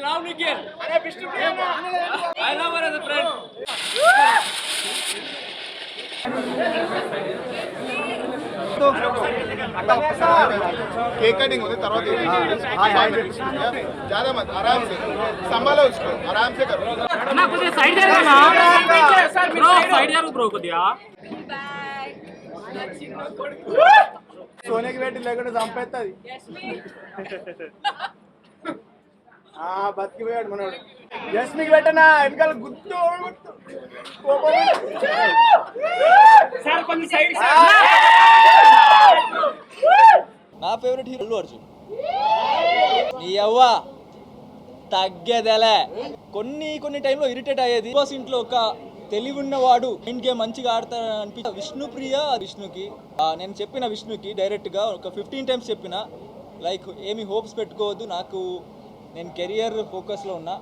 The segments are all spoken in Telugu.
love Nikhil. I love her as a friend. Cake cutting होती तरह ज्यादा मत आराम से संभालो उसको आराम से करो ना कुछ साइड जा रहा ब्रो साइड जा ब्रो कुछ सोने की बेटी लेकर चंपेस्ता బతికి పోయాడు మనోడు యస్మికి పెట్టనా వెనకాల గుర్తు సార్ కొంచెం సైడ్ నా ఫేవరెట్ హీరో అల్లు అర్జున్. నీ అవ్వ తగ్గేదేలే. కొన్ని టైంలో ఇరిటేట్ అయ్యేది. బాస్ ఇంట్లో ఒక తెలివి ఉన్నవాడు మైండ్ గేమ్ మంచిగా ఆడతాడు అనిపించి విష్ణుకి నేను చెప్పిన విష్ణుకి డైరెక్ట్గా ఒక 15 టైమ్స్ చెప్పిన లైక్ ఏమి హోప్స్ పెట్టుకోవద్దు, నాకు నేను కెరియర్ ఫోకస్లో ఉన్నా.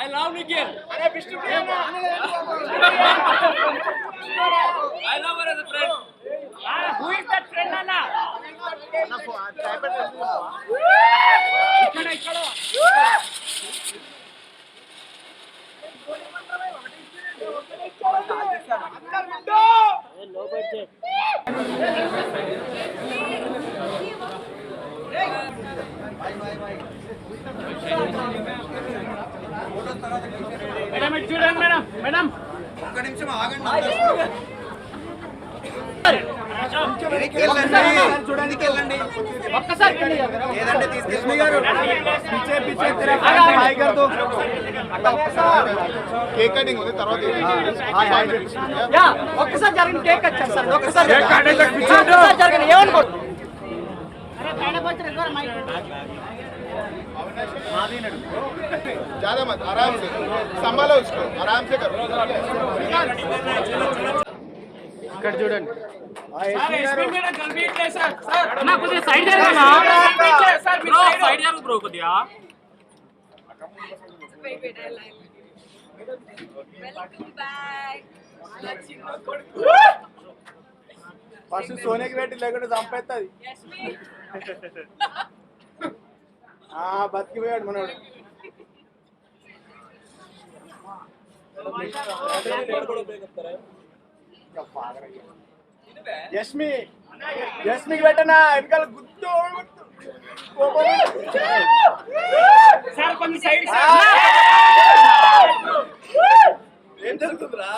I love Nikhil. I love her as a friend. Who is that friend, Anna? Madam చూడండి మేడం ఒక్క నిమిషం ఆగండి చూడండి ఒక్కసారి ఏదంటే తీసుకెళ్ళి కేక్ కటింగ్ ఉంది తర్వాత ఒక్కసారి జరిగిన కేక్ కట్ చేస్తారు ఒక్కసారి జరిగిన ఏమనుకోండి ज्यादा मत आराम से संभालो उसको आराम से करो ఇక్కడ చూడండి నా కొద్దిగా సైడ్ జరగనా బ్రో సైడ్ జరుగు బ్రో కొద్దిగా ఫస్ట్ సోనేకి పెట్టి లేకుండా చంపేస్తుంది బతికి పోయాడు మనోడు యస్మికి పెట్టనా వెనకాల గుర్తు సార్ కొంచెం సైడ్ ఏం జరుగుతుందిరా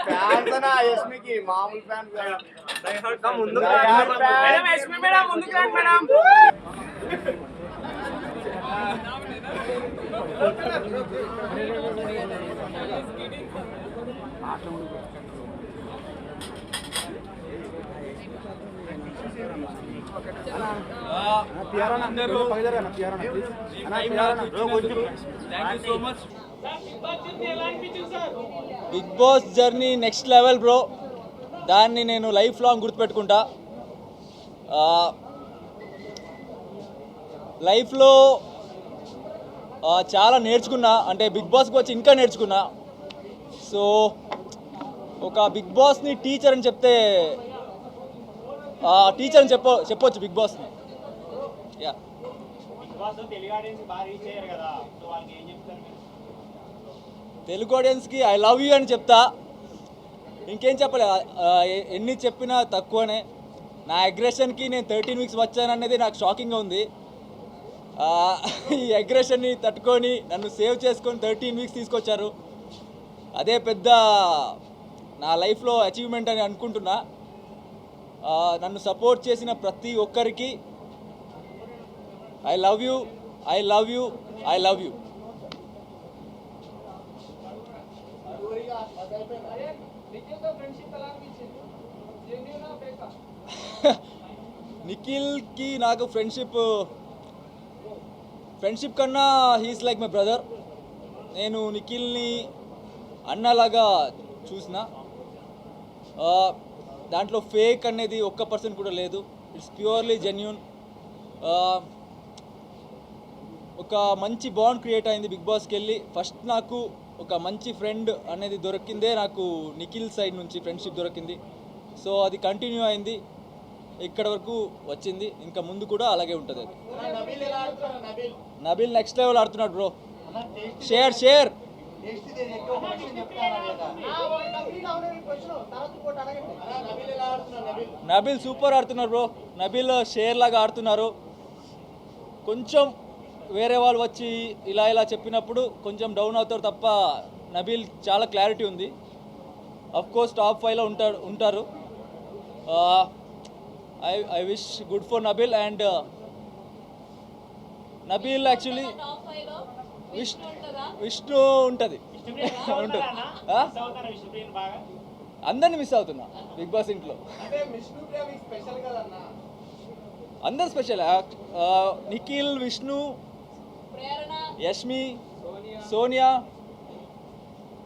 ఫ్యాన్స్ అనా యస్మికి మామూలు ఫ్యాన్స్ మేడం యస్మి మేడం ముందుకు రండి madam Bigg Boss journey next level bro. దాన్ని నేను లైఫ్ లాంగ్ గుర్తుపెట్టుకుంటా. లైఫ్లో చాలా నేర్చుకున్నా, అంటే బిగ్ బాస్కి వచ్చి ఇంకా నేర్చుకున్నా. సో ఒక బిగ్ బాస్ని టీచర్ అని చెప్తే టీచర్ అని చెప్పొచ్చు బిగ్ బాస్ని. యా తెలుగు ఆడియన్స్కి ఐ లవ్ యూ అని చెప్తా. ఇంకేం చెప్పలే, ఎన్ని చెప్పినా తక్కువనే. నా అగ్రెషన్కి నేను 13 వీక్స్ వచ్చాననేది నాకు షాకింగ్గా ఉంది. ఈ అగ్రెషన్ని తట్టుకొని నన్ను సేవ్ చేసుకొని 13 వీక్స్ తీసుకొచ్చారు. అదే పెద్ద నా లైఫ్లో అచీవ్మెంట్ అని అనుకుంటున్నా. నన్ను సపోర్ట్ చేసిన ప్రతి ఒక్కరికి I love you, I love you, I love you. నిఖిల్కి నాకు ఫ్రెండ్షిప్ కన్నా హీస్ లైక్ మై బ్రదర్. నేను నిఖిల్ని అన్నలాగా చూసిన. దాంట్లో ఫేక్ అనేది 1% కూడా లేదు. It's purely genuine. ఒక మంచి బాండ్ క్రియేట్ అయింది బిగ్ బాస్కి వెళ్ళి. ఫస్ట్ నాకు ఒక మంచి ఫ్రెండ్ అనేది దొరికిందే నాకు నిఖిల్ సైడ్ నుంచి ఫ్రెండ్షిప్ దొరికింది. సో అది కంటిన్యూ అయింది, ఇక్కడ వరకు వచ్చింది, ఇంకా ముందు కూడా అలాగే ఉంటుంది. అది నబీల్ నెక్స్ట్ లెవెల్ ఆడుతున్నాడు బ్రో. షేర్ నబీల్ సూపర్ ఆడుతున్నారు బ్రో. నబీల్ షేర్ లాగా ఆడుతున్నారు. కొంచెం వేరే వాళ్ళు వచ్చి ఇలా చెప్పినప్పుడు కొంచెం డౌన్ అవుతారు తప్ప నబీల్ చాలా క్లారిటీ ఉంది. అఫ్ కోర్స్ టాప్ 5లో ఉంటారు. I wish good for Nabeel. And Nabeel actually Vishnu ఉంటుంది. అందరిని మిస్ అవుతున్నా బిగ్ బాస్ ఇంట్లో. అందరు స్పెషల్. నిఖిల్, విష్ణు, యష్మి, సోనియా,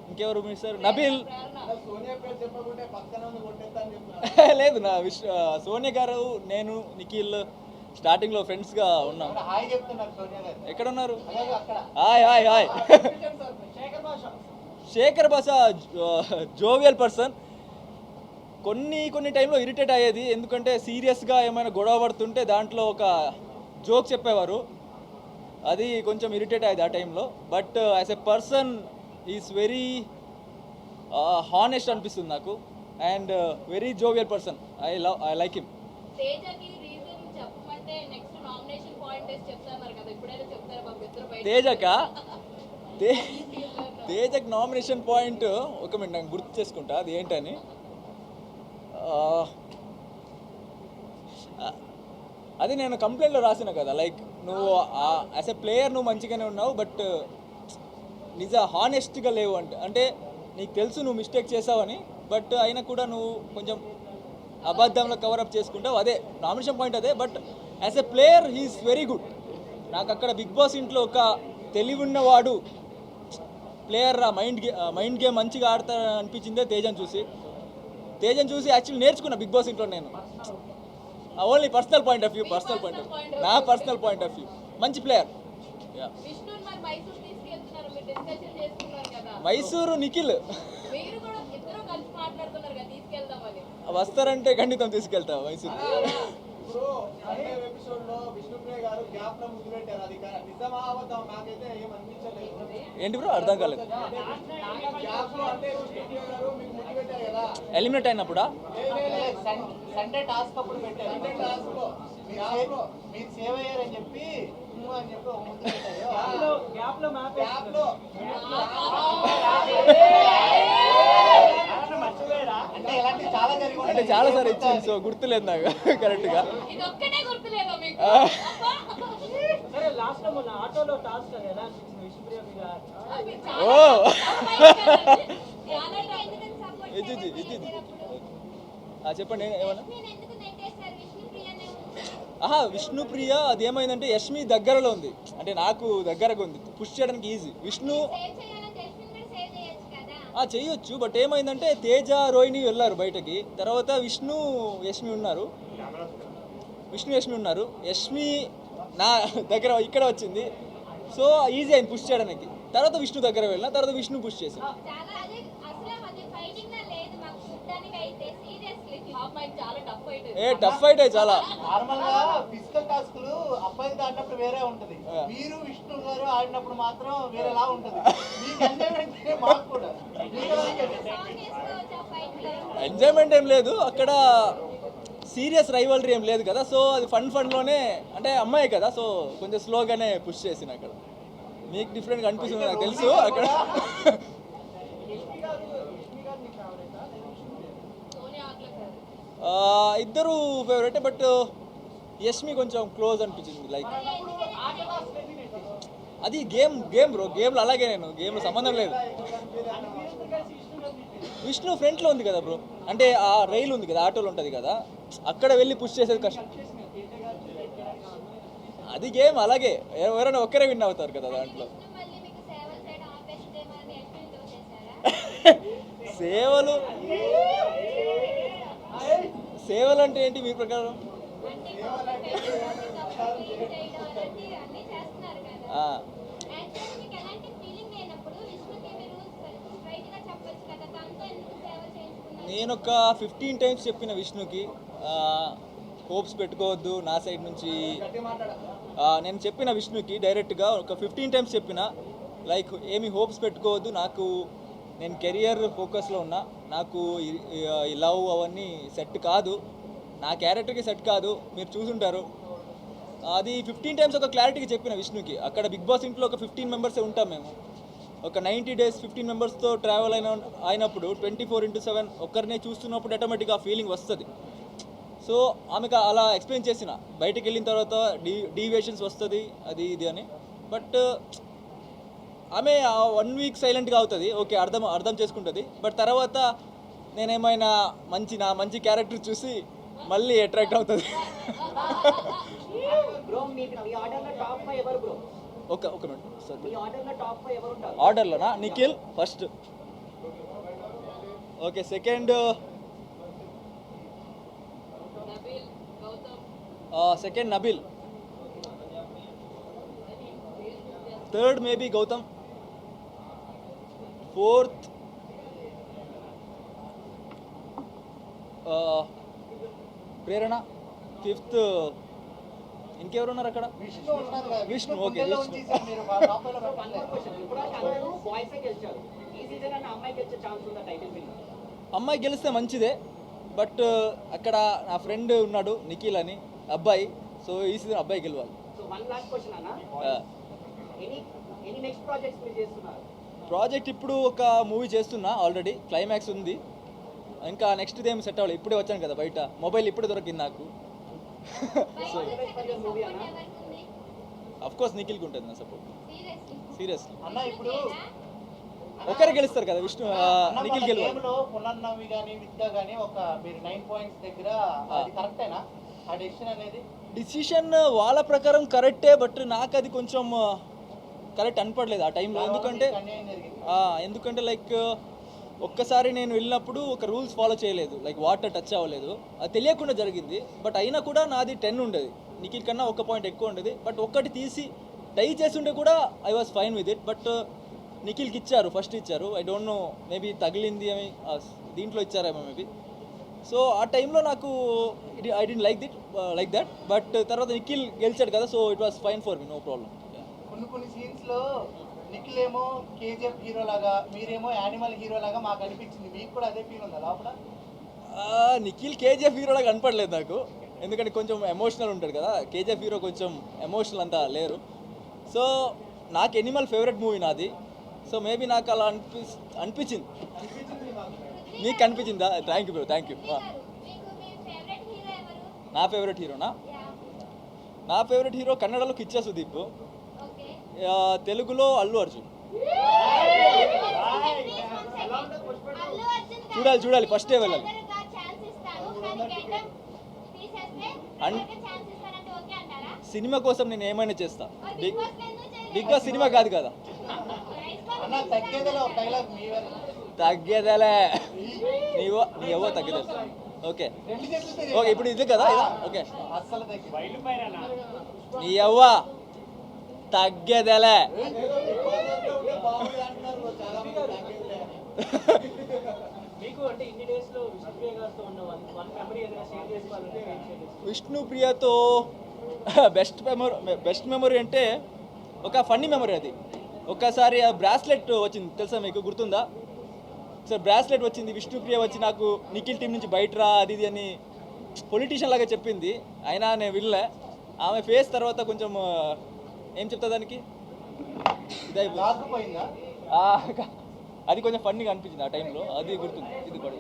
ఇంకెవరు మిస్ అయ్యారు? నబీల్. లేదు నా సోనియా గారు, నేను, నిఖిల్ స్టార్టింగ్లో ఫ్రెండ్స్గా ఉన్నాం. ఎక్కడ ఉన్నారు? హాయ్. శేఖర్ భాష జోవియల్ పర్సన్. కొన్ని టైంలో ఇరిటేట్ అయ్యేది, ఎందుకంటే సీరియస్గా ఏమైనా గొడవ పడుతుంటే దాంట్లో ఒక జోక్ చెప్పేవారు, అది కొంచెం ఇరిటేట్ అయ్యేది ఆ టైంలో. But as a person is very honest అనిపిస్తుంది నాకు. And very jovial person. I like him. తేజకి నామినేషన్ పాయింట్ ఒక మినిట్ నాకు గుర్తు చేసుకుంటా అది ఏంటని. అది నేను కంప్లైంట్లో రాసిన కదా, లైక్ నువ్వు యాజ్ ఎ ప్లేయర్ నువ్వు మంచిగానే ఉన్నావు, బట్ హానెస్ట్గా లేవు అంటే నీకు తెలుసు నువ్వు మిస్టేక్ చేసావని, బట్ అయినా కూడా నువ్వు కొంచెం అబద్ధంలో కవరప్ చేసుకుంటావు. అదే నామినేషన్ పాయింట్ అదే. But as a player he is very good. నాకు అక్కడ బిగ్ బాస్ ఇంట్లో ఒక తెలివి ఉన్నవాడు ప్లేయర్, మైండ్ గేమ్ మంచిగా ఆడతా అనిపించిందే తేజను చూసి యాక్చువల్లీ నేర్చుకున్నా బిగ్ బాస్ ఇంట్లో నేను. Only personal point of view, నా పర్సనల్ పాయింట్ ఆఫ్ వ్యూ. మంచి ప్లేయర్. మైసూరు నిఖిల్ వస్తారంటే ఖండితం తీసుకెళ్తా మైసూరు. ఏంటి బ్రో అర్థం కాలేదు. ఎలిమినేట్ అయినప్పుడా? సండే టాస్క్ అప్పుడు పెట్టారు, మీరు సేవ్ అయ్యారని చెప్పి అంటే చాలా సార్ ఇచ్చింది, సో గుర్తులేదు నాకు కరెక్ట్గా. చెప్పండి ఏమన్నా. విష్ణుప్రియ అది ఏమైందంటే యష్మి దగ్గరలో ఉంది, అంటే నాకు దగ్గరగా ఉంది, పుష్ చేయడానికి ఈజీ. విష్ణు చేయొచ్చు, బట్ ఏమైందంటే తేజ, రోహిణి వెళ్ళారు బయటకి, తర్వాత విష్ణు యష్మి ఉన్నారు. యష్మి నా దగ్గర ఇక్కడ వచ్చింది, సో ఈజీ అయింది పుష్ చేయడానికి. తర్వాత విష్ణు దగ్గర వెళ్ళిన తర్వాత విష్ణు పుష్ చేసి టఫ్ ఫైట్ చాలా. నార్మల్ గా ఫిజికల్ టాస్క్లు అబ్బాయిలతో ఆడినప్పుడు వేరే ఉంటది, మీరు విష్ణు గారు ఆడినప్పుడు మాత్రం వేరేలా ఉంటది. ఎంజాయ్మెంట్ ఏం లేదు అక్కడ, సీరియస్ రైవల్రీ ఏం లేదు కదా, సో అది ఫన్లోనే, అంటే అమ్మాయి కదా, సో కొంచెం స్లోగానే పుష్ చేసిన. అక్కడ మీకు డిఫరెంట్గా అనిపిస్తుంది నాకు తెలుసు. అక్కడ ఇద్దరు ఫేవరెట్, బట్ యష్మి కొంచెం క్లోజ్ అనిపించింది. లైక్ అది గేమ్ బ్రో, గేమ్లో అలాగే, నేను గేమ్లో సంబంధం లేదు. విష్ణు ఫ్రంట్లో ఉంది కదా బ్రో, అంటే ఆ రైలు ఉంది కదా, ఆటోలు ఉంటుంది కదా, అక్కడ వెళ్ళి పుష్ చేసేది కష్టం. అది గేమ్ అలాగే, ఎవరైనా ఒక్కరే విన్ అవుతారు కదా దాంట్లో. సేవలు సేవలు అంటే ఏంటి మీ ప్రకారం? ఆ, నేను ఒక 15 టైమ్స్ చెప్పిన విష్ణుకి హోప్స్ పెట్టుకోవద్దు నా సైడ్ నుంచి. నేను చెప్పిన విష్ణుకి డైరెక్ట్గా ఒక 15 టైమ్స్ చెప్పిన, లైక్ ఏమి హోప్స్ పెట్టుకోవద్దు, నేను కెరియర్ ఫోకస్లో ఉన్నా, నాకు ఈ లవ్ అవన్నీ సెట్ కాదు, నా క్యారెక్టర్కి సెట్ కాదు, మీరు చూసుంటారు. అది 15 టైమ్స్ ఒక క్లారిటీకి చెప్పిన విష్ణుకి. అక్కడ బిగ్ బాస్ ఇంట్లో ఒక 15 మెంబర్సే ఉంటాం మేము. ఒక 90 డేస్ 15 మెంబర్స్తో ట్రావెల్ అయినప్పుడు 24/7 ఒక్కరినే చూస్తున్నప్పుడు ఆటోమేటిక్గా ఆ ఫీలింగ్ వస్తుంది. సో ఆమెకు అలా ఎక్స్ప్లెయిన్ చేసిన, బయటికి వెళ్ళిన తర్వాత డీవియేషన్స్ వస్తుంది అది ఇది అని. బట్ ఆమె 1 వీక్ సైలెంట్గా అవుతుంది, ఓకే అర్థం చేసుకుంటుంది. బట్ తర్వాత నేనేమైనా నా మంచి క్యారెక్టర్ చూసి మళ్ళీ అట్రాక్ట్ అవుతుంది. ఒక మినిట్ సార్, ఆర్డర్లోనా? Nikhil first, okay. Second Nabil, third maybe Gautam, fourth Prerana, fifth ఇంకెవరు ఉన్నారు అక్కడ? విష్ణు ఉన్నారు కదా, విష్ణు, ఓకే, గుండెల్లో విష్ణు. ఉంచేసారు మీరు, టాప్ లో పెట్టలేదు. అమ్మాయి గెలిస్తే మంచిదే, బట్ అక్కడ నా ఫ్రెండ్ ఉన్నాడు నిఖిల్ అని అబ్బాయి, సో ఈ సీజన్ అబ్బాయి గెలవాలి. ప్రాజెక్ట్ ఇప్పుడు ఒక మూవీ చేస్తున్నా, ఆల్రెడీ క్లైమాక్స్ ఉంది, ఇంకా నెక్స్ట్ ఏం సెట్ అవ్వాలి. ఇప్పుడే వచ్చాను కదా బయట, మొబైల్ ఇప్పుడే దొరికింది నాకు. సో అఫ్ కోర్స్ నిఖిల్కి ఉంటుంది నా సపోర్ట్, సీరియస్లీ. అన్న ఇప్పుడు ఒకరు గెలుస్తారు కదా, విష్ణు నిఖిల్ గెలవాలి. గేమ్లో పునర్నవి కానీ విద్య కానీ ఒక మీరు 9 పాయింట్స్ దగ్గర, అది కరెక్టేనా ఆ డెసిషన్ అనేది? డిసిషన్ వాళ్ళ ప్రకారం కరెక్టే, బట్ నాకు అది కొంచెం కరెక్ట్ అనిపడలేదు ఆ టైంలో. అన్యాయం జరిగింది. ఎందుకంటే లైక్ ఒక్కసారి నేను వెళ్ళినప్పుడు ఒక రూల్స్ ఫాలో చేయలేదు, లైక్ వాటర్ టచ్ అవ్వలేదు, అది తెలియకుండా జరిగింది. బట్ అయినా కూడా నాది 10 ఉండేది, నిఖిల్ కన్నా 1 పాయింట్ ఎక్కువ ఉండేది. బట్ ఒక్కటి తీసి టై చేసి ఉంటే కూడా I was fine with it. But నిఖిల్కి ఇచ్చారు, ఫస్ట్ ఇచ్చారు, ఐ డోంట్ నో, మేబీ తగిలింది అని దీంట్లో ఇచ్చారేమో మేబీ. సో ఆ టైంలో నాకు I don't like that. But తర్వాత నిఖిల్ గెలిచాడు కదా, so it was fine for me, no problem. కొన్ని సీన్స్ లో నిఖిల్ ఏమో కేజీఎఫ్ హీరో లాగా, మీరేమో యానిమల్ హీరో లాగా మాకు అనిపించింది. మీకు కూడా అదే ఫీల్ ఉందా లోపల? నిఖిల్ కేజీఎఫ్ హీరోలా కనపడలేదు నాకు, ఎందుకంటే కొంచెం ఎమోషనల్ ఉంటాడు కదా. కేజీఎఫ్ హీరో కొంచెం ఎమోషనల్ అంతా లేరు. సో నాకు ఎనిమల్ ఫేవరెట్ మూవీ నాది, సో మేబీ నాకు అలా అనిపించింది. మీకు అనిపించిందా? Thank you bro, thank you. నా ఫేవరెట్ హీరోనా? నా ఫేవరెట్ హీరో కన్నడలో కిచ్చా సుదీప్, తెలుగులో అల్లు అర్జున్. చూడాలి ఫస్టే వెళ్ళాలి. సినిమా కోసం నేను ఏమైనా చేస్తా. బిగ్ బాస్ సినిమా కాదు కదా. అన్న తగ్గేదలే ఒక డైలాగ్ మీ వల్ల. తగ్గేదలే నీ ఎవో తగ్గేదలే. ఓకే ఓకే, ఇప్పుడు ఇది కదా, ఓకే. అస్సలు తగ్గి నీ ఎవ్వ తగ్గేదలే. విష్ణుప్రియతో బెస్ట్ మెమరీ అంటే ఒక ఫన్నీ మెమరీ. అది ఒకసారి ఆ బ్రాస్లెట్ వచ్చింది తెలుసా మీకు, గుర్తుందా? సార్ బ్రాస్లెట్ వచ్చింది, విష్ణుప్రియ వచ్చి నాకు నిఖిల్ టీం నుంచి బయట రా అది ఇది అని పొలిటీషియన్ లాగా చెప్పింది. అయినా నేను వినలే. ఆమె ఫేస్ తర్వాత కొంచెం ఏం చెప్తా దానికి, రాకపోయిందా? అది కొంచెం ఫన్నీగా అనిపించింది ఆ టైంలో, అది గుర్తుంది. ఇది కూడా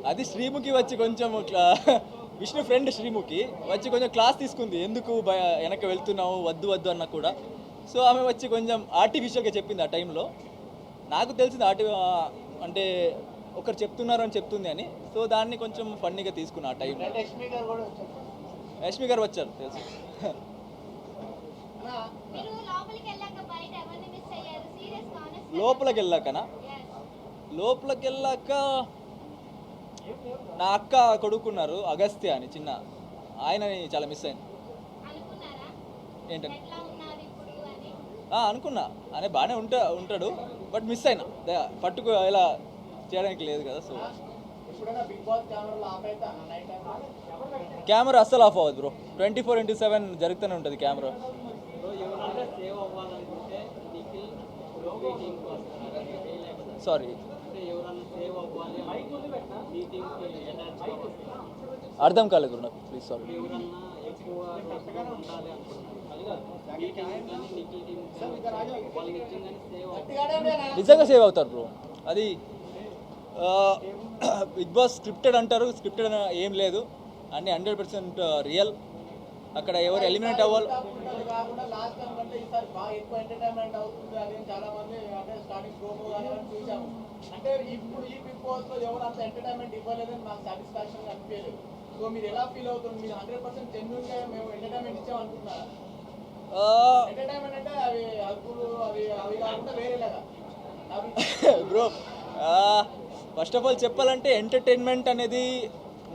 అది శ్రీముఖి వచ్చి కొంచెం విష్ణు ఫ్రెండ్ శ్రీముఖి వచ్చి కొంచెం క్లాస్ తీసుకుంది, ఎందుకు వెనక్కి వెళ్తున్నావు వద్దు అన్న కూడా. సో ఆమె వచ్చి కొంచెం ఆర్టిఫిషియల్గా చెప్పింది ఆ టైంలో. నాకు తెలిసింది అంటే ఒకరు చెప్తున్నారు అని చెప్తుంది అని. సో దాన్ని కొంచెం ఫన్నీగా తీసుకున్నా ఆ టైంలో. లక్ష్మి గారు కూడా వచ్చారు. యష్మి గారు వచ్చారు తెలుసు. మీరు లోపలికి వెళ్ళాక బయట ఎవరిని మిస్ అయ్యారు? సీరియస్ కానెస్ లోపలికి వెళ్ళాకనా? లోపలికి వెళ్ళాక నా అక్క కొడుకున్నారు అగస్త్య అని చిన్న, ఆయనని చాలా మిస్ అయింది. అనుకున్నారా ఏంటని ఎట్లా ఉన్నారు ఇప్పుడు అని? అనుకున్నా అనే బాగానే ఉంటాడు, బట్ మిస్ అయినా పట్టుకు ఇలా చేయడానికి లేదు కదా. సో ఎప్పుడైనా బిగ్ బాస్ ఛానల్ ఆఫ్ అయితే నైట్ టైం కెమెరా అస్సలు ఆఫ్ అవ్వదు బ్రో, 24/7 జరుగుతూనే ఉంటుంది కెమెరా. సారీ అర్థం కాలేదు బ్రో నాకు, ప్లీజ్ సారీ. నిజంగా సేవ్ అవుతారు బ్రో. అది బిగ్ బాస్ స్క్రిప్టెడ్ అంటారు, స్క్రిప్టెడ్ ఏం లేదు, అన్నీ 100% రియల్. అక్కడ ఎవరు ఎలిమినేట్ అవ్వాలి కాకుండా లాస్ట్ టైం కంటే ఈసారి బాగా ఎక్కువ ఎంటర్టైన్మెంట్ అవుతుంది అని చాలా మంది అంటే స్టార్టింగ్ ప్రోమో కానీ చూసాము. అంటే ఇప్పుడు ఈ బిగ్ బాస్ లో ఎవరు అంత ఎంటర్టైన్మెంట్ ఇవ్వలేదని నాకు సాటిస్ఫాక్షన్ అనిపించలేదు. సో మీరు ఎలా ఫీల్ అవుతుంది? మీరు 100% జెన్యున్ గా మేము ఎంటర్టైన్మెంట్ ఇచ్చాం అనుకుంటున్నారా? ఎంటర్టైన్మెంట్ అంటే అవి హక్కులు అవి అవి కాకుండా వేరేలాగా బ్రో. ఫస్ట్ ఆఫ్ ఆల్ చెప్పాలంటే ఎంటర్టైన్మెంట్ అనేది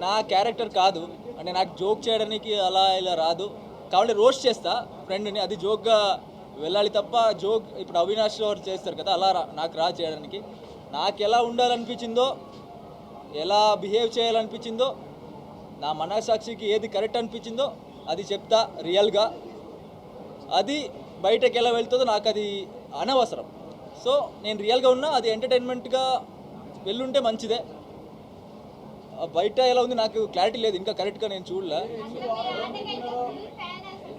నా క్యారెక్టర్ కాదు, అంటే నాకు జోక్ చేయడానికి అలా ఇలా రాదు. కాబట్టి రోస్ట్ చేస్తా ఫ్రెండ్ని, అది జోక్గా వెళ్ళాలి తప్ప జోక్ ఇప్పుడు అవినాష్ గారు చేస్తారు కదా అలా నాకు రా చేయడానికి. నాకు ఎలా ఉండాలనిపించిందో, ఎలా బిహేవ్ చేయాలనిపించిందో, నా మనసాక్షికి ఏది కరెక్ట్ అనిపించిందో అది చెప్తా రియల్గా. అది బయటకు ఎలా వెళ్తుందో నాకు అది అనవసరం. సో నేను రియల్గా ఉన్నా, అది ఎంటర్టైన్మెంట్గా వెళ్ళుంటే మంచిదే. బయట ఎలా ఉంది నాకు క్లారిటీ లేదు, ఇంకా కరెక్ట్గా నేను చూడలే. మీరు ఆటకైతే ఫుల్ ఫ్యాన్ అసలు.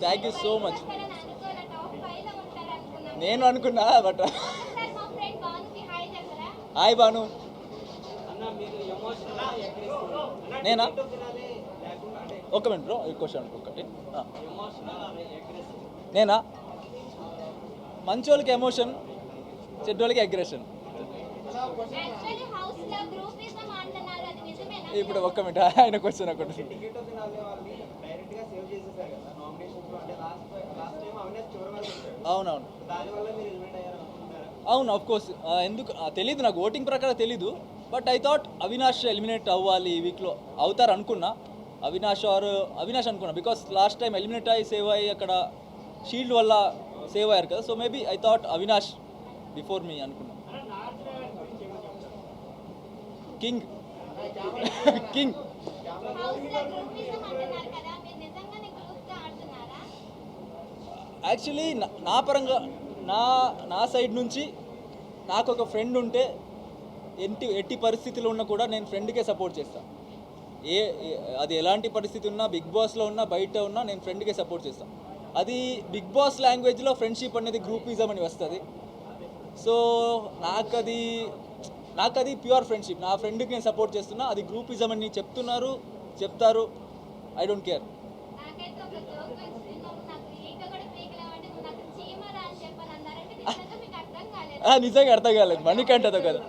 Thank you so much. అనుకోలే టాప్ 5 లో ఉంటారు అనుకున్నాను. నేను అనుకున్నా, బట్ ఒకసారి మా ఫ్రెండ్ బానుకి హాయ్ చెప్పరా? హాయ్ బాను. నేనా? ఒక మినిట్ బ్రో, ఈ క్వశ్చన్ ఒకటి. నేనా? మంచోళ్ళకి ఎమోషన్, చెడ్డోళ్ళకి అగ్రెషన్. యాక్చువల్లీ హౌస్ లో గ్రూపిజం అంటున్నారు, అది నిజమేనా? ఇప్పుడు ఒక్క మినిట్, ఆయన క్వశ్చన్ ఒకటి. అవునవును అవును, ఆఫ్ కోర్స్. ఎందుకు తెలీదు నాకు, ఓటింగ్ ప్రకారం తెలీదు, but I thought Avinash eliminate అవ్వాలి ఈ వీక్లో, అవుతారు అనుకున్నా. అవినాష్ అనుకున్నా, బికాస్ లాస్ట్ టైం ఎలిమినేట్ అయ్యి సేవ్ అయ్యి అక్కడ షీల్డ్ వల్ల సేవ్ అయ్యారు కదా. So maybe I thought Avinash before me అనుకున్నా. కింగ్ కింగ్ హౌస్ లో గ్రూపిజం అంటున్నారు కదా, మీరు నిజంగానే గ్రూప్ గా ఆడుతున్నారా? యాక్చువల్లీ నా పరంగా నా సైడ్ నుంచి నాకు ఒక ఫ్రెండ్ ఉంటే ఎట్టి పరిస్థితిలో ఉన్నా కూడా నేను ఫ్రెండ్కే సపోర్ట్ చేస్తాను. అది ఎలాంటి పరిస్థితి ఉన్నా, బిగ్ బాస్లో ఉన్నా బయట ఉన్నా నేను ఫ్రెండ్కే సపోర్ట్ చేస్తాను. అది బిగ్ బాస్ లాంగ్వేజ్లో ఫ్రెండ్షిప్ అనేది గ్రూపిజం అని వస్తుంది. సో నాకు అది ప్యూర్ ఫ్రెండ్షిప్. నా ఫ్రెండ్కి నేను సపోర్ట్ చేస్తున్నా, అది గ్రూపిజం అని చెప్తారు. I don't care. నాకైతే ఒక జోక్ వచ్చింది, నాకు ఈక కూడా పీకలేమంటే నువ్వు నాకు చీమరా అని చెప్పని అన్నారంటే నిజంగా మీకు అర్థం కాలేదు? నిజంగా అర్థం కాలేదు. మణికంఠతో కదా.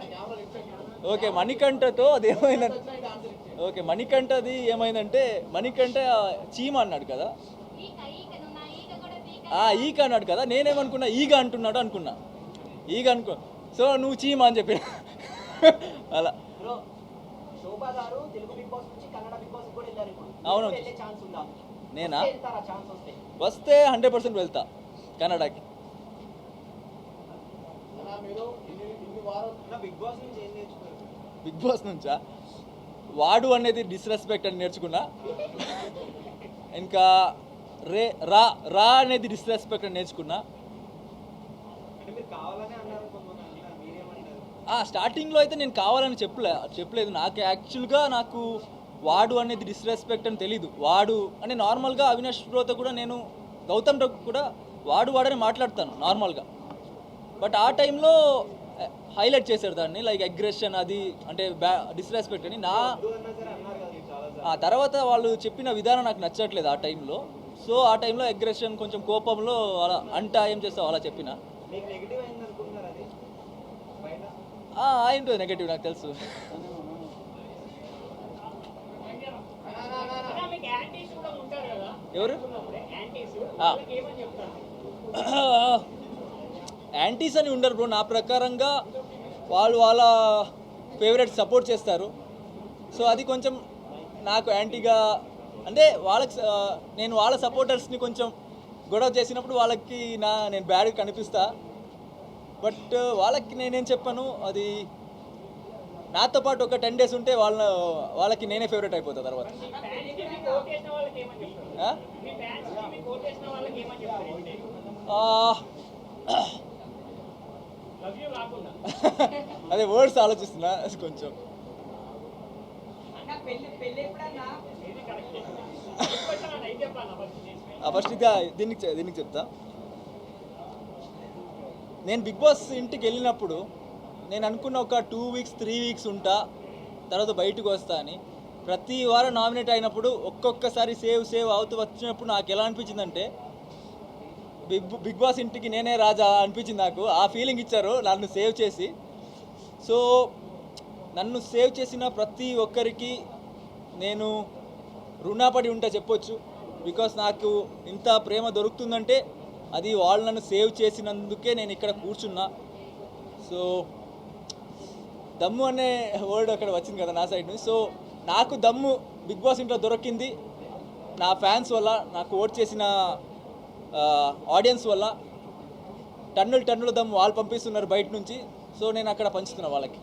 ఓకే, మణికంఠతో అది ఏమైందంటే, ఓకే మణికంఠది ఏమైందంటే, మణికంఠ చీమ అన్నాడు కదా, ఈక నువ్వు నా ఈక కూడా పీక ఈగ అన్నాడు కదా. నేనేమనుకున్నా ఈగ అంటున్నాడు అనుకున్నా, ఈగ అనుకో. సో నువ్వు చీమ అని చెప్పి అలా. శోభా గారు తెలుగు బిగ్ బాస్ నుంచి కన్నడ బిగ్ బాస్ కూడా వెళ్ళారు. అవును. వెళ్ళే ఛాన్స్ ఉందా? నేనా? వెళ్తారా ఛాన్స్ వస్తే? వస్తే 100% వెళ్తా కన్నడకి. మీరు ఇన్ని వారాలు బిగ్ బాస్ నుంచి ఏం నేర్చుకున్నారు? బిగ్ బాస్ నుంచా? వాడు అనేది డిస్రెస్పెక్ట్ అని నేర్చుకున్నా. ఇంకా రా అనేది డిస్రెస్పెక్ట్ అని నేర్చుకున్నా. అంటే మీరు కావాలనే అన్నారు కొంతమంది, మీరేమన్నారు? స్టార్టింగ్లో అయితే నేను కావాలని చెప్పలేదు. నాకు యాక్చువల్గా నాకు వాడు అనేది డిస్రెస్పెక్ట్ అని తెలీదు. వాడు అంటే నార్మల్గా అవినాష్ బ్రోతో కూడా నేను గౌతమ్ తో కూడా వాడని మాట్లాడతాను నార్మల్గా. బట్ ఆ టైంలో హైలైట్ చేశారు దాన్ని, లైక్ అగ్రెషన్, అది అంటే డిస్రెస్పెక్ట్ అని. తర్వాత వాళ్ళు చెప్పిన విధానం నాకు నచ్చట్లేదు ఆ టైంలో. సో ఆ టైంలో అగ్రెషన్, కొంచెం కోపంలో అలా ఏం చేస్తావు అలా చెప్పిన. ఏంటో నెగటివ్ నాకు తెలుసు. ఎవరు యాంటీస్ అని ఉండరు బ్రో. నా ప్రకారంగా వాళ్ళ ఫేవరెట్ సపోర్ట్ చేస్తారు. సో అది కొంచెం నాకు యాంటీగా అంటే నేను వాళ్ళ సపోర్టర్స్ని కొంచెం గొడవ చేసినప్పుడు వాళ్ళకి నేను బ్యాడ్గా కనిపిస్తా. బట్ వాళ్ళకి నేనేం చెప్పాను, అది నాతో పాటు ఒక 10 days ఉంటే వాళ్ళకి నేనే ఫేవరెట్ అయిపోతా తర్వాత. అదే వర్డ్స్ ఆలోచిస్తున్నా కొంచెం. ఫస్ట్ దీనికి చెప్తా. నేను బిగ్ బాస్ ఇంటికి వెళ్ళినప్పుడు నేను అనుకున్న ఒక 2 weeks 3 weeks ఉంటా, తర్వాత బయటకు వస్తా అని. ప్రతి వారం నామినేట్ అయినప్పుడు ఒక్కొక్కసారి సేవ్ అవుతూ వచ్చినప్పుడు నాకు ఎలా అనిపించిందంటే బిగ్ బాస్ ఇంటికి నేనే రాజా అనిపించింది నాకు. ఆ ఫీలింగ్ ఇచ్చారు నన్ను సేవ్ చేసి. సో నన్ను సేవ్ చేసిన ప్రతి ఒక్కరికి నేను రుణపడి ఉంటా చెప్పొచ్చు. బికాస్ నాకు ఇంత ప్రేమ దొరుకుతుందంటే అది వాళ్ళు నన్ను సేవ్ చేసినందుకే నేను ఇక్కడ కూర్చున్నా. సో దమ్ము అనే వర్డ్ అక్కడ వచ్చింది కదా నా సైడ్ నుంచి. సో నాకు దమ్ము బిగ్ బాస్ ఇంట్లో దొరికింది నా ఫ్యాన్స్ వల్ల, నాకు ఓట్ చేసిన ఆడియన్స్ వల్ల. టన్నులు దమ్ము వాళ్ళు పంపిస్తున్నారు బయట నుంచి. సో నేను అక్కడ పంచుతున్నా వాళ్ళకి.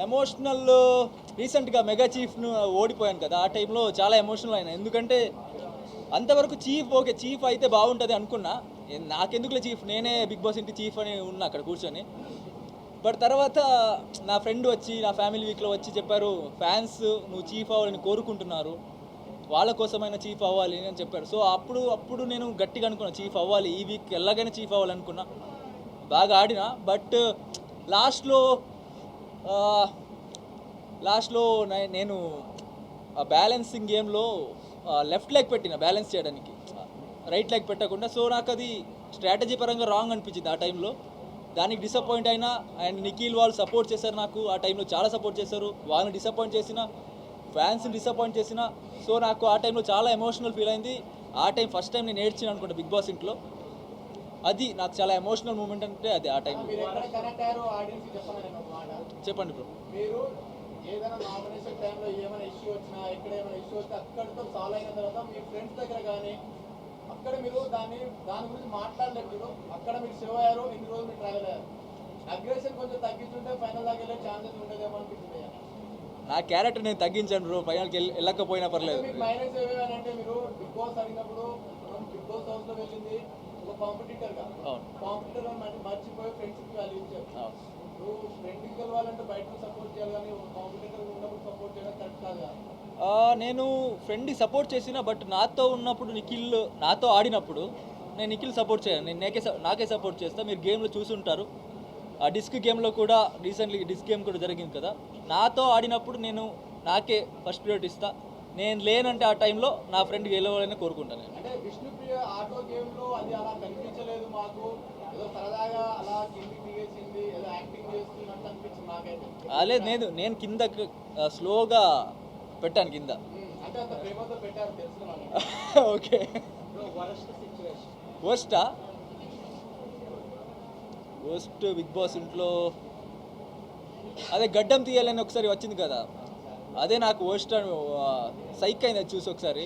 ఎమోషనల్ రీసెంట్గా మెగా చీఫ్ను ఓడిపోయాను కదా, ఆ టైంలో చాలా ఎమోషనల్ అయినా. ఎందుకంటే అంతవరకు చీఫ్ అయితే బాగుంటుంది అనుకున్నా. నాకెందుకులే చీఫ్, నేనే బిగ్ బాస్ ఇంటి చీఫ్ అని ఉన్నా అక్కడ కూర్చొని. బట్ తర్వాత నా ఫ్రెండ్ వచ్చి నా ఫ్యామిలీ వీక్లో వచ్చి చెప్పారు, ఫ్యాన్స్ నువ్వు చీఫ్ అవ్వాలని కోరుకుంటున్నారు, వాళ్ళ కోసమైనా చీఫ్ అవ్వాలి అని చెప్పారు. సో అప్పుడు నేను గట్టిగా అనుకున్నా చీఫ్ అవ్వాలి, ఈ వీక్ ఎలాగైనా చీఫ్ అవ్వాలనుకున్నా. బాగా ఆడినా. బట్ లాస్ట్లో నేను బ్యాలెన్సింగ్ గేమ్లో లెఫ్ట్ లెగ్ పెట్టిన బ్యాలెన్స్ చేయడానికి, రైట్ లెగ్ పెట్టకుండా. సో నాకు అది స్ట్రాటజీ పరంగా రాంగ్ అనిపించింది ఆ టైంలో. దానికి డిసప్పాయింట్ అయినా. అండ్ నిఖిల్ వాళ్ళు సపోర్ట్ చేశారు నాకు ఆ టైంలో, చాలా సపోర్ట్ చేశారు. వాళ్ళని డిసప్పాయింట్ చేసిన, ఫ్యాన్స్ని డిసప్పాయింట్ చేసిన. సో నాకు ఆ టైంలో చాలా ఎమోషనల్ ఫీల్ అయింది. ఆ టైం ఫస్ట్ టైం నేను ఏడ్చిన అనుకుంటా బిగ్ బాస్ ఇంట్లో. అది నాకు చాలా ఎమోషనల్ మూమెంట్ అంటే అది ఆ టైంలో. చెప్పండి బ్రో. మీరు ఏదైనా నామినేషన్ టైంలో ఏమైనా ఇష్యూ వచ్చినా, ఎక్కడ ఏమైనా ఇష్యూ వస్తే అక్కడితో సాల్వ్ అయిన తర్వాత మీ ఫ్రెండ్స్ దగ్గర కానీ అక్కడ మీరు దాని గురించి మాట్లాడలేదు. మీరు అక్కడ మీరు సేవ్ అయ్యారు, ఇన్ని రోజులు మీరు ట్రావెల్ అయ్యారు. అగ్రెషన్ కొంచెం తగ్గించుంటే ఫైనల్ దాకా వెళ్ళే ఛాన్సెస్ ఉండదేమో అనిపిస్తుంది. నా క్యారెక్టర్ నేను తగ్గించాను బ్రో, ఫైనల్కి వెళ్ళకపోయినా పర్లేదు. మీకు మైనస్ ఏమేమంటే మీరు బిగ్ బాస్ అడిగినప్పుడు బిగ్ బాస్ హౌస్లో వెళ్ళింది ఒక కాంపిటీటర్గా, కాంపిటీటర్ మర్చిపోయి ఫ్రెండ్షిప్ వాల్యూ ఇచ్చారు. నువ్వు ఫ్రెండ్కి గెలవాలంటే బయట సపోర్ట్ చేయాలి, కానీ కాంపిటీటర్ ఉన్నప్పుడు సపోర్ట్ చేయడం కరెక్ట్ కాదు. నేను ఫ్రెండ్కి సపోర్ట్ చేసిన, బట్ నాతో ఉన్నప్పుడు నిఖిల్ నాతో ఆడినప్పుడు నేను నిఖిల్ సపోర్ట్ చేయను, నేను నాకే సపోర్ట్ చేస్తాను. మీరు గేమ్లో చూసుంటారు, ఆ డిస్క్ గేమ్లో కూడా రీసెంట్లీ డిస్క్ గేమ్ కూడా జరిగింది కదా, నాతో ఆడినప్పుడు నేను నాకే ఫస్ట్ ప్రియారిటీ ఇస్తా. నేను లేనంటే ఆ టైంలో నా ఫ్రెండ్ గెలవాలని కోరుకుంటాను. అంటే విష్ణుప్రియ ఆటో గేమ్లో అది అలా కనిపించలేదు మాకు, ఏదో సరదాగా అలా కిందికి దిగేసింది, ఏదో యాక్టింగ్ చేస్తున్నట్టు అనిపించింది నాకైతే. లేదు నేను కింద స్లోగా పెట్టాను కింద. అంటే అంత ప్రేమతో పెట్టారు తెలుసుకున్నాను. ఓకే. వర్స్ట్ బిగ్ బాస్ ఇంట్లో అదే గడ్డం తీయాలని ఒకసారి వచ్చింది కదా, అదే నాకు వర్స్ట్ సైక్ అయింది అది చూసి ఒకసారి.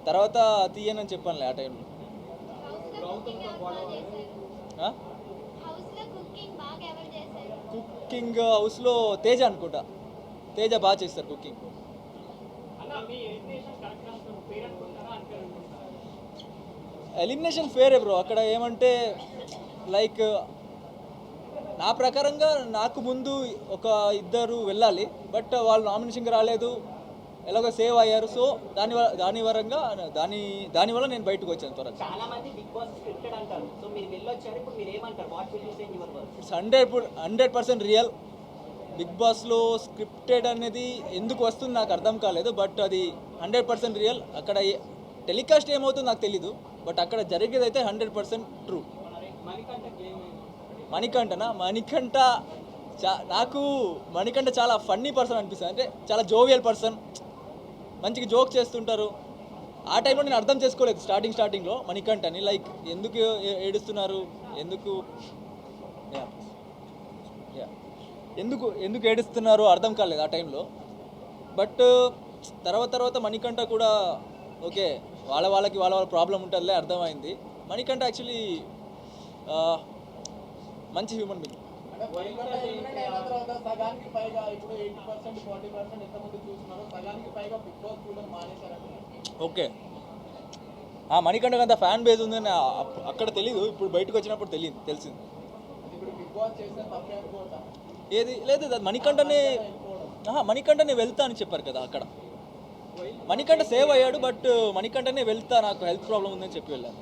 తర్వాత తీయనని చెప్పానులే ఆ టైంలో. కుకింగ్ హౌస్లో తేజ అనుకుంటా, తేజ బాగా చేస్తారు కుకింగ్. Elimination Phere bro. అక్కడ ఏమంటే లైక్ నా ప్రకారంగా నాకు ముందు ఒక ఇద్దరు వెళ్ళాలి, బట్ వాళ్ళు నామినేషన్కి రాలేదు, ఎలాగో సేవ్ అయ్యారు. సో దానివల్ల నేను బయటకు వచ్చాను త్వరగా. చాలా మంది బిగ్ బాస్ స్క్రిప్టెడ్ అంటారు, సో మీరు వెళ్ళొచ్చారు, ఇప్పుడు మీరు ఏమంటారు? What will you say in your words? It's 100% real. Bigg బాస్లో స్క్రిప్టెడ్ అనేది ఎందుకు వస్తుంది నాకు అర్థం కాలేదు, బట్ అది 100% రియల్. అక్కడ టెలికాస్ట్ ఏమవుతుందో నాకు తెలీదు, బట్ అక్కడ జరిగేది అయితే 100% ట్రూ. మణికంఠ నాకు మణికంఠ చాలా ఫన్నీ పర్సన్ అనిపిస్తుంది. అంటే చాలా జోవియల్ పర్సన్, మంచిగా జోక్ చేస్తుంటారు. ఆ టైంలో నేను అర్థం చేసుకోలేదు స్టార్టింగ్లో మణికంఠని, లైక్ ఎందుకు ఏడుస్తున్నారు, ఎందుకు ఏడుస్తున్నారు అర్థం కాలేదు ఆ టైంలో. బట్ తర్వాత మణికంఠ కూడా ఓకే వాళ్ళకి వాళ్ళ ప్రాబ్లం ఉంటుందిలే అర్థమైంది. మణికంఠ యాక్చువల్లీ మంచి హ్యూమన్ బీయింగ్. అంటే వైల్డ్ ఎలిమినేట్ అయిన తర్వాత సగానికి పైగా ఇప్పుడు 80% 40% ఎంతమంది చూస్తున్నారు, సగానికి పైగా బిగ్ బాస్ చూడడం మానేశారంటున్నారు. ఓకే, మణికంఠకి అంత ఫ్యాన్ బేస్ ఉందని అక్కడ తెలీదు, ఇప్పుడు బయటకు వచ్చినప్పుడు తెలిసింది. ఇప్పుడు బిగ్ బాస్ చేసిన తప్పే అనుకోవచ్చా? ఏది లేదు, మణికంఠనే వెళ్తా అని చెప్పారు కదా అక్కడ. మణికంఠ సేవ్ అయ్యాడు, బట్ మణికంఠనే వెళ్తా, నాకు హెల్త్ ప్రాబ్లం ఉందని చెప్పి వెళ్ళాను.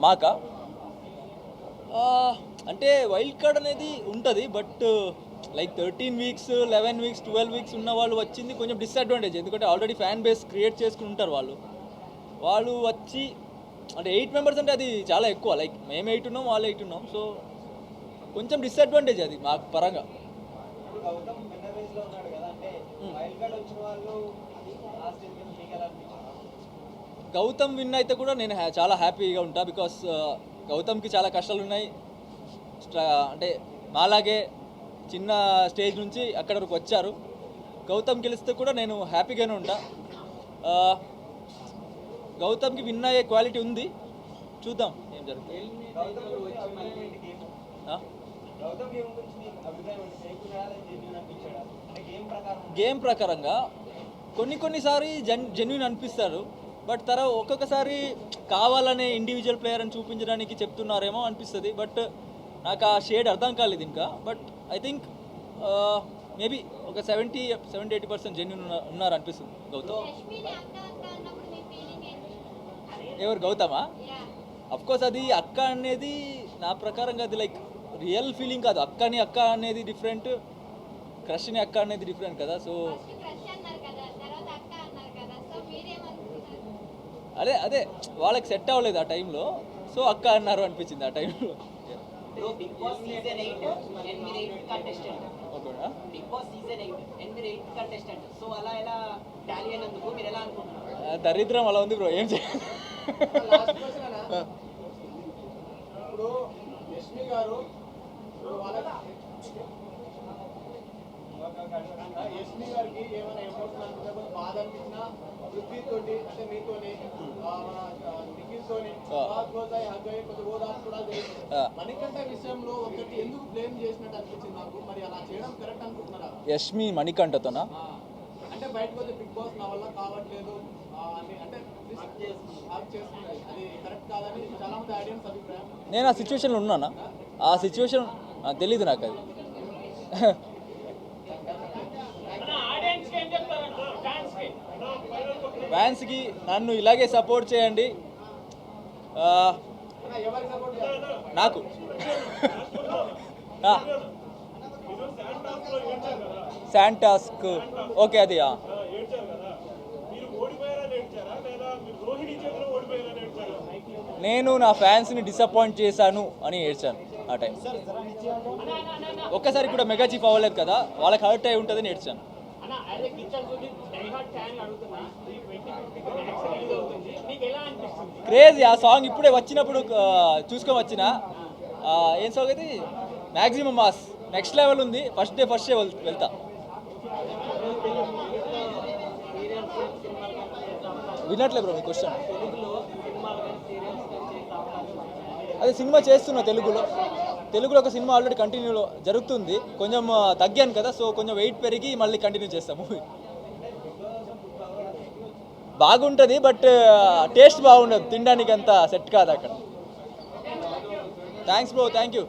మాకా అంటే వైల్డ్ కార్డ్ అనేది ఉంటుంది, but like 13 weeks 11 weeks 12 weeks ఉన్న వాళ్ళు వచ్చింది కొంచెం డిసడ్వాంటేజ్. ఎందుకంటే ఆల్రెడీ ఫ్యాన్ బేస్ క్రియేట్ చేసుకుని ఉంటారు వాళ్ళు వచ్చి అంటే 8 మెంబర్స్ అంటే అది చాలా ఎక్కువ. లైక్ మేము 8 ఉన్నాం, వాళ్ళు 8 ఉన్నాం, సో కొంచెం డిసడ్వాంటేజ్ అది మాకు పరంగా. గౌతమ్ విన్ అయితే కూడా నేను చాలా హ్యాపీగా ఉంటా, బికాస్ గౌతమ్కి చాలా కష్టాలు ఉన్నాయి. అంటే మాలాగే చిన్న స్టేజ్ నుంచి అక్కడ వరకు వచ్చారు. గౌతమ్ గెలిస్తే కూడా నేను హ్యాపీగానే ఉంటా. గౌతమ్కి విన్ అయ్యే క్వాలిటీ ఉంది, చూద్దాం ఏం జరుగుతుంది. గేమ్ ప్రకారంగా కొన్నిసారి జెన్యున్ అనిపిస్తారు, బట్ ఒక్కొక్కసారి కావాలనే ఇండివిజువల్ ప్లేయర్ అని చూపించడానికి చెప్తున్నారేమో అనిపిస్తుంది. బట్ నాకు ఆ షేడ్ అర్థం కాలేదు ఇంకా. బట్ ఐ థింక్ మేబీ ఒక 70-80% జెన్యున్ ఉన్నారు అనిపిస్తుంది గౌతమ్. ఎవరు గౌతమా? అఫ్కోర్స్ అది అక్క అనేది నా ప్రకారంగా అది లైక్ రియల్ ఫీలింగ్ కాదు. అక్క అనేది డిఫరెంట్, క్రష్ని అక్క అనేది డిఫరెంట్ కదా. సో అదే వాళ్ళకి సెట్ అవ్వలేదు ఆ టైంలో, సో అక్క అన్నారు అనిపించింది ఆ టైంలో. బిగ్ బాస్ సీజన్ 8 and మీరు 8 కంటెస్టెంట్. ఓకేనా? బిగ్ బాస్ సీజన్ 8 and మీరు 8 కంటెస్టెంట్. సో అలా ఎలా టాలీ అయినందుకు మీరు ఎలా అనుకుంటున్నారు? దరిద్రం అలా ఉంది బ్రో, ఏం చేయాలి. లాస్ట్ క్వశ్చన్ అన్న, ఇప్పుడు యష్మి గారు యష్మి గారికి ఏమైనా ఎమోషన్ అనిపించకపోతే బాధ అనిపించినా పృథ్వీతోటి అంటే మీతోని నిఖిల్తోని కొంచెం ఓదార్పు కూడా జరిగింది. మణికంఠ విషయంలో ఒకటి ఎందుకు బ్లేమ్ చేసినట్టు అనిపించింది నాకు. మరి అలా చేయడం కరెక్ట్ అనుకుంటున్నారా? యష్మి మణికంఠతోనా? అంటే బయటకు వచ్చే బిగ్ బాస్ నా వల్ల కావట్లేదు అని అంటే చేస్తున్నది, అది కరెక్ట్ కాదని చాలా మంది ఆడియన్స్ అభిప్రాయం. నేను ఆ సిచ్యువేషన్లో ఉన్నానా? ఆ సిచ్యువేషన్ తెలీదు నాకు అది. ఫ్యాన్స్కి నన్ను ఇలాగే సపోర్ట్ చేయండి. నాకు శాంటాస్క్ ఓకే అది నేను నా ఫ్యాన్స్ని డిసప్పాయింట్ చేశాను అని ఏడ్చాను ఆ టైం. ఒక్కసారి కూడా మెగా చీఫ్ అవ్వలేదు కదా, వాళ్ళకి హర్ట్ అయి ఉంటుందని ఏడ్చాను. క్రేజీ ఆ సాంగ్ ఇప్పుడే వచ్చినప్పుడు చూసుకొని వచ్చిన. ఏం సాంగ్ అది? మ్యాక్సిమం మాస్, నెక్స్ట్ లెవెల్ ఉంది. ఫస్ట్ డే వెళ్తా. వినట్లే బ్రో మీ క్వశ్చన్. అదే సినిమా చేస్తున్నా తెలుగులో ఒక సినిమా ఆల్రెడీ కంటిన్యూలో జరుగుతుంది. కొంచెం తగ్గాను కదా, సో కొంచెం వెయిట్ పెరిగి మళ్ళీ కంటిన్యూ చేస్తాము. బాగుంటుంది, బట్ టేస్ట్ బాగుండదు, తినడానికి అంత సెట్ కాదు అక్కడ. Thanks bro, thank you.